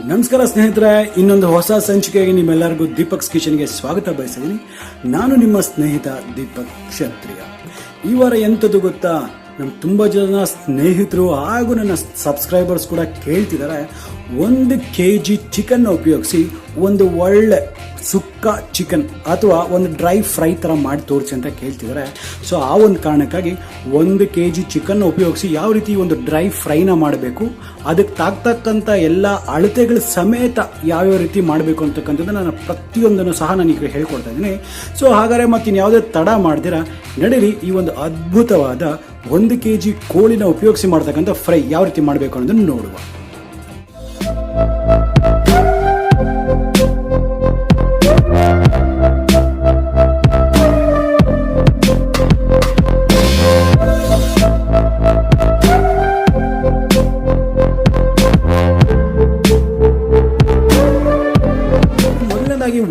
ನಮಸ್ಕಾರ ಸ್ನೇಹಿತರೆ, ಇನ್ನೊಂದು ಹೊಸ ಸಂಚಿಕೆಗೆ ನಿಮ್ಮೆಲ್ಲರಿಗೂ ದೀಪಕ್ಸ್ ಕಿಚನ್ಗೆ ಸ್ವಾಗತ ಬಯಸಿದ್ದೀನಿ. ನಾನು ನಿಮ್ಮ ಸ್ನೇಹಿತ ದೀಪಕ್ ಕ್ಷತ್ರಿಯ. ಈ ವಾರ ಎಂಥದ್ದು ಗೊತ್ತಾ, ನಮ್ಮ ತುಂಬ ಜನ ಸ್ನೇಹಿತರು ಹಾಗೂ ನನ್ನ ಸಬ್ಸ್ಕ್ರೈಬರ್ಸ್ ಕೂಡ ಕೇಳ್ತಿದ್ದಾರೆ, 1 kg ಚಿಕನ್ ಉಪಯೋಗಿಸಿ ಒಂದು ಒಳ್ಳೆ ಸುಕ್ಕ ಚಿಕನ್ ಅಥವಾ ಒಂದು ಡ್ರೈ ಫ್ರೈ ಥರ ಮಾಡಿ ತೋರಿಸಿ ಅಂತ ಕೇಳ್ತಿದ್ದಾರೆ. ಸೊ ಆ ಒಂದು ಕಾರಣಕ್ಕಾಗಿ 1 kg ಚಿಕನ್ ಉಪಯೋಗಿಸಿ ಯಾವ ರೀತಿ ಒಂದು ಡ್ರೈ ಫ್ರೈನ ಮಾಡಬೇಕು, ಅದಕ್ಕೆ ತಾಗ್ತಕ್ಕಂಥ ಎಲ್ಲ ಅಳತೆಗಳ ಸಮೇತ ಯಾವ್ಯಾವ ರೀತಿ ಮಾಡಬೇಕು ಅಂತಕ್ಕಂಥದ್ದು ನಾನು ಪ್ರತಿಯೊಂದನ್ನು ಸಹ ನಾನೀಗ ಹೇಳ್ಕೊಡ್ತಾ ಇದ್ದೀನಿ. ಸೊ ಹಾಗಾದರೆ ಮತ್ತಿನ್ನು ಯಾವುದೇ ತಡ ಮಾಡ್ದಿರಾ ನಡೀರಿ ಈ ಒಂದು ಅದ್ಭುತವಾದ 1 kg ಕೋಳಿನ ಉಪಯೋಗಿಸಿ ಮಾಡ್ತಕ್ಕಂಥ ಫ್ರೈ ಯಾವ ರೀತಿ ಮಾಡಬೇಕು ಅನ್ನೋದನ್ನು ನೋಡುವ.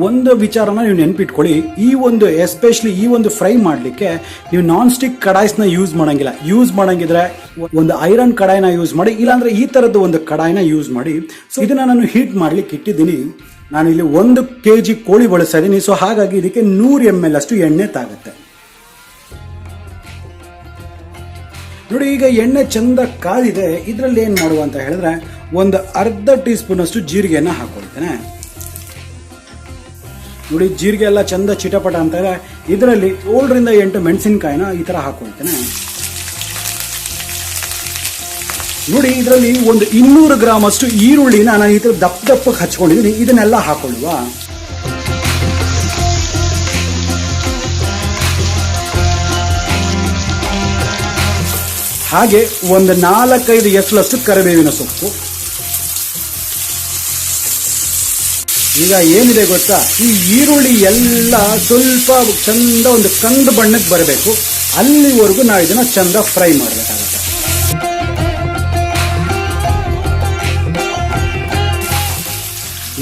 ಒಂದು ವಿಚಾರನ ನೀವು ನೆನ್ಪಿಟ್ಕೊಳ್ಳಿ, ಈ ಒಂದು ಎಸ್ಪೆಷಲಿ ಈ ಒಂದು ಫ್ರೈ ಮಾಡಲಿಕ್ಕೆ ನೀವು ನಾನ್ ಸ್ಟಿಕ್ ಕಡಾಯಿಸ್ನ ಯೂಸ್ ಮಾಡಂಗಿಲ್ಲ. ಯೂಸ್ ಮಾಡಂಗಿದ್ರೆ ಒಂದು ಐರನ್ ಕಡಾಯಿನ ಯೂಸ್ ಮಾಡಿ, ಇಲ್ಲಾಂದ್ರೆ ಈ ತರದ್ದು ಒಂದು ಕಡಾಯಿನ ಯೂಸ್ ಮಾಡಿ. ಸೊ ಇದನ್ನ ನಾನು ಹೀಟ್ ಮಾಡ್ಲಿಕ್ಕೆ ಇಟ್ಟಿದ್ದೀನಿ. ನಾನು ಇಲ್ಲಿ 1 kg ಕೋಳಿ ಬಳಸ್ತಾ ಇದ್ದೀನಿ. ಸೊ ಹಾಗಾಗಿ ಇದಕ್ಕೆ 100 ml ಅಷ್ಟು ಎಣ್ಣೆ ತಾಗುತ್ತೆ. ನೋಡಿ, ಈಗ ಎಣ್ಣೆ ಚಂದ ಕಾದಿದೆ. ಇದರಲ್ಲಿ ಏನ್ ಮಾಡುವ ಅಂತ ಹೇಳಿದ್ರೆ, ಒಂದು ಅರ್ಧ ಟೀ ಸ್ಪೂನ್ ಅಷ್ಟು ಜೀರಿಗೆಯನ್ನ ಹಾಕೊಳ್ತೇನೆ. ನೋಡಿ, ಜೀರಿಗೆ ಎಲ್ಲ ಚಂದ ಚಿಟಪಟ ಅಂತ ಇದೆ. ಇದರಲ್ಲಿ 7 ರಿಂದ 8 ಮೆಣಸಿನಕಾಯಿನ ಈ ತರ ಹಾಕೊಳ್ತೇನೆ. ನೋಡಿ, ಇದರಲ್ಲಿ ಒಂದು 200 ಗ್ರಾಮ್ ಅಷ್ಟು ಈರುಳ್ಳಿನ ನಾನು ಈ ತರ ದಪ್ಪಕ್ಕೆ ಹಚ್ಕೊಂಡಿದ್ದೀನಿ. ಇದನ್ನೆಲ್ಲ ಹಾಕೊಳ್ಳುವ. ಹಾಗೆ ಒಂದು 4-5 ಎಸಳಷ್ಟು ಕರಿಬೇವಿನ ಸೊಪ್ಪು. ಈಗ ಏನಿದೆ ಗೊತ್ತಾ, ಈ ಈರುಳ್ಳಿ ಎಲ್ಲ ಸ್ವಲ್ಪ ಚಂದ ಒಂದು ಕಂದು ಬಣ್ಣಕ್ಕೆ ಬರಬೇಕು. ಅಲ್ಲಿವರೆಗೂ ನಾವು ಇದನ್ನ ಚಂದ ಫ್ರೈ ಮಾಡಬೇಕಾಗುತ್ತೆ.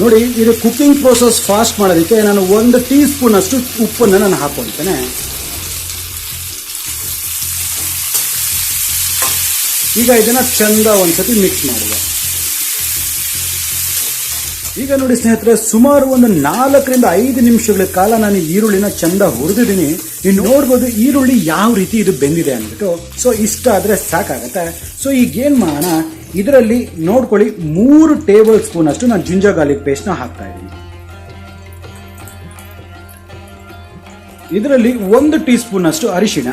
ನೋಡಿ, ಇದು ಕುಕಿಂಗ್ ಪ್ರೋಸೆಸ್ ಫಾಸ್ಟ್ ಮಾಡೋದಕ್ಕೆ ನಾನು 1 ಟೀ ಸ್ಪೂನ್ ಅಷ್ಟು ಉಪ್ಪನ್ನು ನಾನು ಹಾಕೊಳ್ತೇನೆ. ಈಗ ಇದನ್ನ ಚಂದ ಒಂದ್ಸತಿ ಮಿಕ್ಸ್ ಮಾಡುವ. ಈಗ ನೋಡಿ ಸ್ನೇಹಿತರೆ, ಸುಮಾರು ಒಂದು 4 ರಿಂದ 5 ನಿಮಿಷಗಳ ಕಾಲ ನಾನು ಈರುಳ್ಳಿನ ಚಂದ ಹುರಿದಿದ್ದೀನಿ. ನೀವು ನೋಡ್ಬೋದು ಈರುಳ್ಳಿ ಯಾವ ರೀತಿ ಇದು ಬೆಂದಿದೆ ಅಂದ್ಬಿಟ್ಟು. ಸೊ ಇಷ್ಟ ಆದ್ರೆ ಸಾಕಾಗತ್ತೆ. ಸೊ ಈಗ ಏನ್ ಮಾಡೋಣ, ಇದರಲ್ಲಿ ನೋಡ್ಕೊಳ್ಳಿ 3 ಟೇಬಲ್ ಸ್ಪೂನ್ ಅಷ್ಟು ನಾನು ಜಿಂಜರ್ ಗಾರ್ಲಿಕ್ ಪೇಸ್ಟ್ ನ ಹಾಕ್ತಾ ಇದ್ದೀನಿ. ಇದರಲ್ಲಿ 1 ಟೀ ಸ್ಪೂನ್ ಅಷ್ಟು ಅರಿಶಿಣ.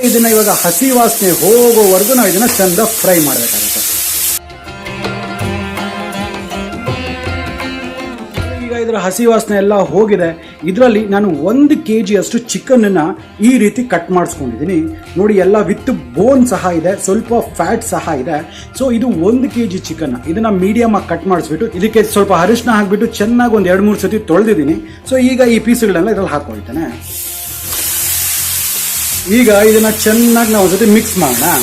ಇದನ್ನ ಇವಾಗ ಹಸಿ ವಾಸನೆ ಹೋಗೋವರೆಗೂ ನಾವು ಇದನ್ನ ಚಂದ ಫ್ರೈ ಮಾಡಬೇಕಾಗುತ್ತೆ. ಇದರ ಹಸಿ ವಾಸನೆ ಎಲ್ಲ ಹೋಗಿದೆ. ಇದರಲ್ಲಿ ನಾನು 1 kg ಅಷ್ಟು ಚಿಕನ್ ಅನ್ನ ಈ ರೀತಿ ಕಟ್ ಮಾಡಿಸ್ಕೊಂಡಿದ್ದೀನಿ. ನೋಡಿ, ಎಲ್ಲ ವಿತ್ ಬೋನ್ ಸಹ ಇದೆ, ಸ್ವಲ್ಪ ಫ್ಯಾಟ್ ಸಹ ಇದೆ. ಸೊ ಇದು 1 kg ಚಿಕನ್. ಇದನ್ನ ಮೀಡಿಯಮ್ ಆಗಿ ಕಟ್ ಮಾಡಿಸ್ಬಿಟ್ಟು ಇದಕ್ಕೆ ಸ್ವಲ್ಪ ಅರಿಶಿನ ಹಾಕ್ಬಿಟ್ಟು ಚೆನ್ನಾಗಿ ಒಂದು 2-3 ಸತಿ ತೊಳೆದಿದ್ದೀನಿ. ಸೊ ಈಗ ಈ ಪೀಸ್ಗಳನ್ನೆಲ್ಲ ಇದ್ರಲ್ಲಿ ಹಾಕೊಳ್ತೇನೆ. ಈಗ ಇದನ್ನ ಚೆನ್ನಾಗಿ ನಾವು ಒಂದ್ಸತಿ ಮಿಕ್ಸ್ ಮಾಡೋಣ.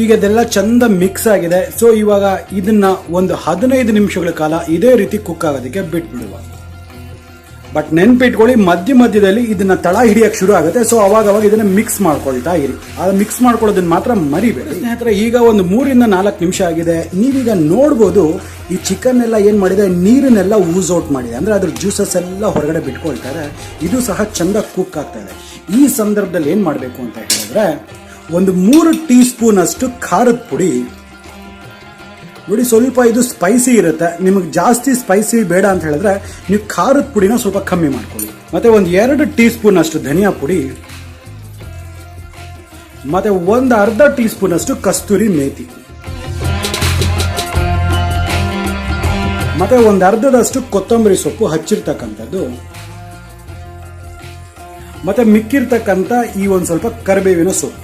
ಈಗ ಇದೆಲ್ಲ ಚಂದ ಮಿಕ್ಸ್ ಆಗಿದೆ. ಸೊ ಇವಾಗ ಇದನ್ನ ಒಂದು 15 ನಿಮಿಷಗಳ ಕಾಲ ಇದೇ ರೀತಿ ಕುಕ್ ಆಗೋದಕ್ಕೆ ಬಿಟ್ಬಿಡುವ. ಬಟ್ ನೆನ್ಪಿಟ್ಕೊಳ್ಳಿ, ಮಧ್ಯದಲ್ಲಿ ಇದನ್ನ ತಳ ಹಿಡಿಯಕ್ಕೆ ಶುರು ಆಗುತ್ತೆ. ಸೊ ಅವಾಗ ಇದನ್ನ ಮಿಕ್ಸ್ ಮಾಡ್ಕೊಳ್ತಾ ಇರಿ. ಅದು ಮಿಕ್ಸ್ ಮಾಡ್ಕೊಳ್ಳೋದನ್ನ ಮಾತ್ರ ಮರಿಬೇಡಿ ಸ್ನೇಹಿತರೆ. ಈಗ ಒಂದು 3 ರಿಂದ 4 ನಿಮಿಷ ಆಗಿದೆ. ನೀವೀಗ ನೋಡ್ಬೋದು, ಈ ಚಿಕನ್ ಎಲ್ಲ ಏನ್ ಮಾಡಿದೆ, ನೀರನ್ನೆಲ್ಲ ಊಸ್ ಔಟ್ ಮಾಡಿದೆ. ಅಂದ್ರೆ ಅದ್ರ ಜ್ಯೂಸಸ್ ಎಲ್ಲ ಹೊರಗಡೆ ಬಿಟ್ಕೊಳ್ತಾರೆ. ಇದು ಸಹ ಚಂದ ಕುಕ್ ಆಗ್ತಾ ಇದೆ. ಈ ಸಂದರ್ಭದಲ್ಲಿ ಏನ್ ಮಾಡಬೇಕು ಅಂತ ಹೇಳಿದ್ರೆ, ಒಂದು 3 ಟೀ ಸ್ಪೂನ್ ಅಷ್ಟು ಖಾರದ ಪುಡಿ. ನೋಡಿ, ಸ್ವಲ್ಪ ಇದು ಸ್ಪೈಸಿ ಇರುತ್ತೆ. ನಿಮಗೆ ಜಾಸ್ತಿ ಸ್ಪೈಸಿ ಬೇಡ ಅಂತ ಹೇಳಿದ್ರೆ ನೀವು ಖಾರದ ಪುಡಿನ ಸ್ವಲ್ಪ ಕಮ್ಮಿ ಮಾಡ್ಕೊಳ್ಳಿ. ಮತ್ತೆ ಒಂದು 2 ಟೀ ಸ್ಪೂನ್ ಅಷ್ಟು ಧನಿಯಾ ಪುಡಿ, ಮತ್ತೆ ಒಂದು ಅರ್ಧ ಟೀ ಸ್ಪೂನ್ ಅಷ್ಟು ಕಸ್ತೂರಿ ಮೇಥಿ, ಮತ್ತೆ ಒಂದು ಅರ್ಧದಷ್ಟು ಕೊತ್ತಂಬರಿ ಸೊಪ್ಪು ಹಚ್ಚಿರ್ತಕ್ಕಂಥದ್ದು, ಮತ್ತೆ ಮಿಕ್ಕಿರ್ತಕ್ಕಂಥ ಈ ಒಂದು ಸ್ವಲ್ಪ ಕರಿಬೇವಿನ ಸೊಪ್ಪು.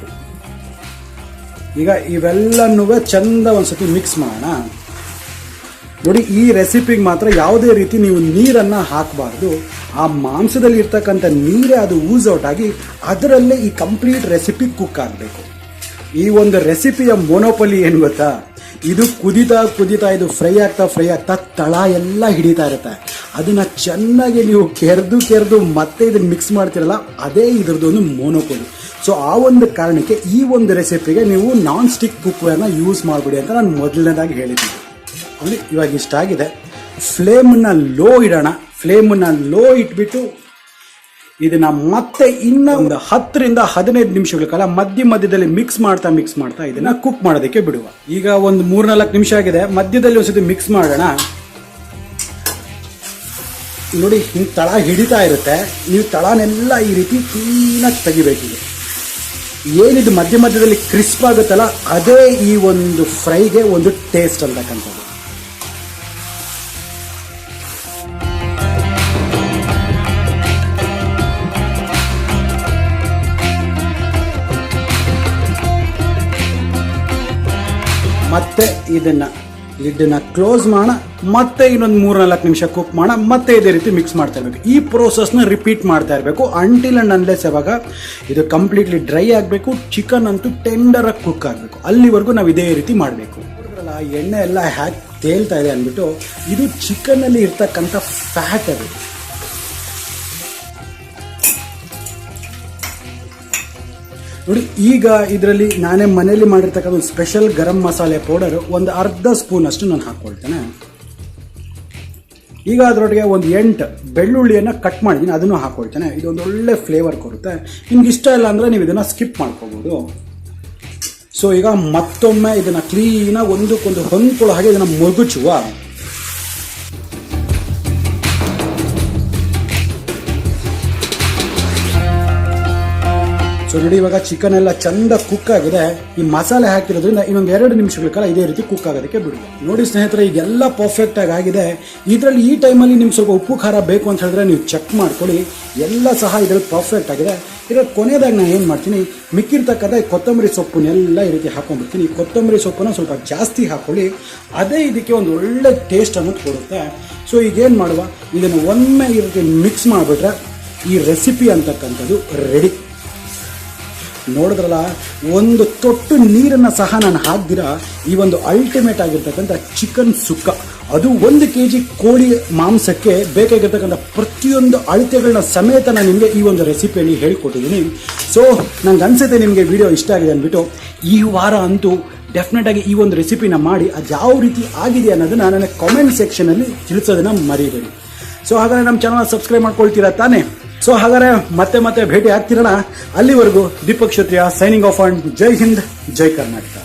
ಈಗ ಇವೆಲ್ಲನೂ ಚಂದ ಒಂದ್ಸತಿ ಮಿಕ್ಸ್ ಮಾಡೋಣ. ನೋಡಿ, ಈ ರೆಸಿಪಿಗೆ ಮಾತ್ರ ಯಾವುದೇ ರೀತಿ ನೀವು ನೀರನ್ನ ಹಾಕಬಾರ್ದು. ಆ ಮಾಂಸದಲ್ಲಿ ಇರ್ತಕ್ಕಂಥ ನೀರೇ ಅದು ಊಸ್ ಔಟ್ ಆಗಿ ಅದರಲ್ಲೇ ಈ ಕಂಪ್ಲೀಟ್ ರೆಸಿಪಿ ಕುಕ್ ಆಗಬೇಕು. ಈ ಒಂದು ರೆಸಿಪಿಯ ಮೊನೋಪಲಿ ಏನು ಗೊತ್ತಾ, ಇದು ಕುದಿತಾ ಇದು ಫ್ರೈ ಆಗ್ತಾ ತಳ ಎಲ್ಲ ಹಿಡಿತಾ ಇರುತ್ತೆ. ಅದನ್ನ ಚೆನ್ನಾಗಿ ನೀವು ಕೆರೆದು ಮತ್ತೆ ಇದನ್ನ ಮಿಕ್ಸ್ ಮಾಡ್ತಿರಲ್ಲ, ಅದೇ ಇದ್ರದ್ದು ಒಂದು ಮೊನೋಪೊಲಿ. ಸೊ ಆ ಒಂದು ಕಾರಣಕ್ಕೆ ಈ ಒಂದು ರೆಸಿಪಿಗೆ ನೀವು ನಾನ್ ಸ್ಟಿಕ್ ಕುಕ್ವೇರ್ನ ಯೂಸ್ ಮಾಡಿಬಿಡಿ ಅಂತ ನಾನು ಮೊದಲನೇದಾಗಿ ಹೇಳಿದ್ದೀನಿ. ನೋಡಿ ಇವಾಗ ಇಷ್ಟ ಆಗಿದೆ. ಫ್ಲೇಮನ್ನ ಲೋ ಇಡೋಣ. ಫ್ಲೇಮನ್ನ ಲೋ ಇಟ್ಬಿಟ್ಟು ಇದನ್ನ ಮತ್ತೆ ಇನ್ನ ಒಂದು 10 ರಿಂದ 15 ನಿಮಿಷಗಳ ಕಾಲ ಮಧ್ಯದಲ್ಲಿ ಮಿಕ್ಸ್ ಮಾಡ್ತಾ ಇದನ್ನ ಕುಕ್ ಮಾಡೋದಕ್ಕೆ ಬಿಡುವ. ಈಗ ಒಂದು 3-4 ನಿಮಿಷ ಆಗಿದೆ. ಮಧ್ಯದಲ್ಲಿ ಒಂದ್ಸತಿ ಮಿಕ್ಸ್ ಮಾಡೋಣ. ನೋಡಿ ಹಿಂಗೆ ತಳ ಹಿಡಿತಾ ಇರುತ್ತೆ. ನೀವು ತಳನೆಲ್ಲ ಈ ರೀತಿ ಕ್ಲೀನಾಗಿ ತೆಗಿಬೇಕಿದೆ. ಏನಿದು ಮಧ್ಯದಲ್ಲಿ ಕ್ರಿಸ್ಪ್ ಆಗುತ್ತಲ್ಲ ಅದೇ ಈ ಒಂದು ಫ್ರೈಗೆ ಒಂದು ಟೇಸ್ಟ್ ಅಂತಕ್ಕಂಥದ್ದು. ಮತ್ತೆ ಇದನ್ನ ಲಿಡ್ನ ಕ್ಲೋಸ್ ಮಾಡೋಣ. ಮತ್ತೆ ಇನ್ನೊಂದು 3-4 ನಿಮಿಷ ಕುಕ್ ಮಾಡೋಣ. ಮತ್ತೆ ಇದೇ ರೀತಿ ಮಿಕ್ಸ್ ಮಾಡ್ತಾ ಇರಬೇಕು. ಈ ಪ್ರೋಸೆಸ್ನ ರಿಪೀಟ್ ಮಾಡ್ತಾ ಇರಬೇಕು ಅಂಟಿಲ್ ಅಂಡ್ ಅನ್ಲೆಸ್ ಯಾವಾಗ ಇದು ಕಂಪ್ಲೀಟ್ಲಿ ಡ್ರೈ ಆಗಬೇಕು. ಚಿಕನ್ ಅಂತೂ ಟೆಂಡರ್ ಆಗಿ ಕುಕ್ ಆಗಬೇಕು. ಅಲ್ಲಿವರೆಗೂ ನಾವು ಇದೇ ರೀತಿ ಮಾಡಬೇಕು. ಎಣ್ಣೆ ಎಲ್ಲ ಹ್ಯಾಕ್ ತೇಲ್ತಾ ಇದೆ ಅಂದ್ಬಿಟ್ಟು ಇದು ಚಿಕನ್ ಅಲ್ಲಿ ಇರ್ತಕ್ಕಂಥ ಫ್ಯಾಟ್ ಅದು. ನೋಡಿ ಈಗ ಇದರಲ್ಲಿ ನಾನೇ ಮನೆಯಲ್ಲಿ ಮಾಡಿರ್ತಕ್ಕಂಥ ಒಂದು ಸ್ಪೆಷಲ್ ಗರಂ ಮಸಾಲೆ ಪೌಡರ್ ಒಂದು ಅರ್ಧ ಸ್ಪೂನ್ ಅಷ್ಟು ನಾನು ಹಾಕ್ಕೊಳ್ತೇನೆ. ಈಗ ಅದರೊಟ್ಟಿಗೆ ಒಂದು 8 ಬೆಳ್ಳುಳ್ಳಿಯನ್ನು ಕಟ್ ಮಾಡಿದ್ದೀನಿ, ಅದನ್ನು ಹಾಕ್ಕೊಳ್ತೇನೆ. ಇದೊಂದು ಒಳ್ಳೆ ಫ್ಲೇವರ್ ಕೊಡುತ್ತೆ. ನಿಮ್ಗೆ ಇಷ್ಟ ಇಲ್ಲ ಅಂದರೆ ನೀವು ಇದನ್ನು ಸ್ಕಿಪ್ ಮಾಡ್ಕೋಬೋದು. ಸೊ ಈಗ ಮತ್ತೊಮ್ಮೆ ಇದನ್ನು ಕ್ಲೀನಾಗಿ ಒಂದಕ್ಕೊಂದು ಹೊಂದ್ಕೊಳ್ಳೋ ಹಾಗೆ ಇದನ್ನು ಮಗುಚುವ. ಸೊ ನೋಡಿ ಇವಾಗ ಚಿಕನ್ ಎಲ್ಲ ಚಂದ ಕುಕ್ ಆಗಿದೆ. ಈ ಮಸಾಲೆ ಹಾಕಿರೋದ್ರಿಂದ ಇನ್ನೊಂದು 2 ನಿಮಿಷಗಳ ಕಾಲ ಇದೇ ರೀತಿ ಕುಕ್ ಆಗೋದಕ್ಕೆ ಬಿಡುವ. ನೋಡಿ ಸ್ನೇಹಿತರೆ, ಈಗೆಲ್ಲ ಪರ್ಫೆಕ್ಟ್ ಆಗಿದೆ. ಇದರಲ್ಲಿ ಈ ಟೈಮಲ್ಲಿ ನಿಮ್ಗೆ ಸ್ವಲ್ಪ ಉಪ್ಪು ಖಾರ ಬೇಕು ಅಂತ ಹೇಳಿದ್ರೆ ನೀವು ಚೆಕ್ ಮಾಡ್ಕೊಳ್ಳಿ. ಎಲ್ಲ ಸಹ ಇದರಲ್ಲಿ ಪರ್ಫೆಕ್ಟ್ ಆಗಿದೆ. ಇದರಲ್ಲಿ ಕೊನೆಯದಾಗಿ ನಾನು ಏನು ಮಾಡ್ತೀನಿ, ಮಿಕ್ಕಿರ್ತಕ್ಕಂಥ ಕೊತ್ತಂಬರಿ ಸೊಪ್ಪನ್ನೆಲ್ಲ ಈ ರೀತಿ ಹಾಕೊಂಡ್ಬಿಡ್ತೀನಿ. ಕೊತ್ತಂಬರಿ ಸೊಪ್ಪನ್ನು ಸ್ವಲ್ಪ ಜಾಸ್ತಿ ಹಾಕೊಳ್ಳಿ. ಅದೇ ಇದಕ್ಕೆ ಒಂದು ಒಳ್ಳೆ ಟೇಸ್ಟ್ ಅನ್ನೋದು ಕೊಡುತ್ತೆ. ಸೊ ಈಗೇನು ಮಾಡುವ, ಇದನ್ನು ಒಮ್ಮೆ ಈ ರೀತಿ ಮಿಕ್ಸ್ ಮಾಡಿಬಿಟ್ರೆ ಈ ರೆಸಿಪಿ ಅಂತಕ್ಕಂಥದ್ದು ರೆಡಿ. ನೋಡಿದ್ರಲ್ಲ, ಒಂದು ತೊಟ್ಟು ನೀರನ್ನು ಸಹ ನಾನು ಹಾಕ್ದಿರ ಈ ಒಂದು ಅಲ್ಟಿಮೇಟ್ ಆಗಿರ್ತಕ್ಕಂಥ ಚಿಕನ್ ಸುಕ್ಕ, ಅದು 1 kg ಕೋಳಿ ಮಾಂಸಕ್ಕೆ ಬೇಕಾಗಿರ್ತಕ್ಕಂಥ ಪ್ರತಿಯೊಂದು ಅಳತೆಗಳನ್ನ ಸಮೇತ ನಾನು ನಿಮಗೆ ಈ ಒಂದು ರೆಸಿಪಿಯಲ್ಲಿ ಹೇಳ್ಕೊಟ್ಟಿದ್ದೀನಿ. ಸೊ ನಂಗೆ ಅನ್ಸುತ್ತೆ ನಿಮಗೆ ವಿಡಿಯೋ ಇಷ್ಟ ಆಗಿದೆ ಅಂದ್ಬಿಟ್ಟು ಈ ವಾರ ಅಂತೂ ಡೆಫಿನೆಟ್ ಆಗಿ ಈ ಒಂದು ರೆಸಿಪಿನ ಮಾಡಿ ಅದು ಯಾವ ರೀತಿ ಆಗಿದೆ ಅನ್ನೋದನ್ನ ನನ್ನ ಕಾಮೆಂಟ್ ಸೆಕ್ಷನಲ್ಲಿ ತಿಳಿಸೋದನ್ನ ಮರಿಬೇಡಿ. ಸೊ ಹಾಗಾದ್ರೆ ನಮ್ಮ ಚಾನಲ್ ಸಬ್ಸ್ಕ್ರೈಬ್ ಮಾಡ್ಕೊಳ್ತೀರಾ ತಾನೇ? ಸೊ ಹಾಗಾದ್ರೆ ಮತ್ತೆ ಭೇಟಿ ಆಗ್ತಿರೋಣ. ಅಲ್ಲಿವರೆಗೂ Deepak Kshatriya signing off and Jai Hind, Jai Karnataka.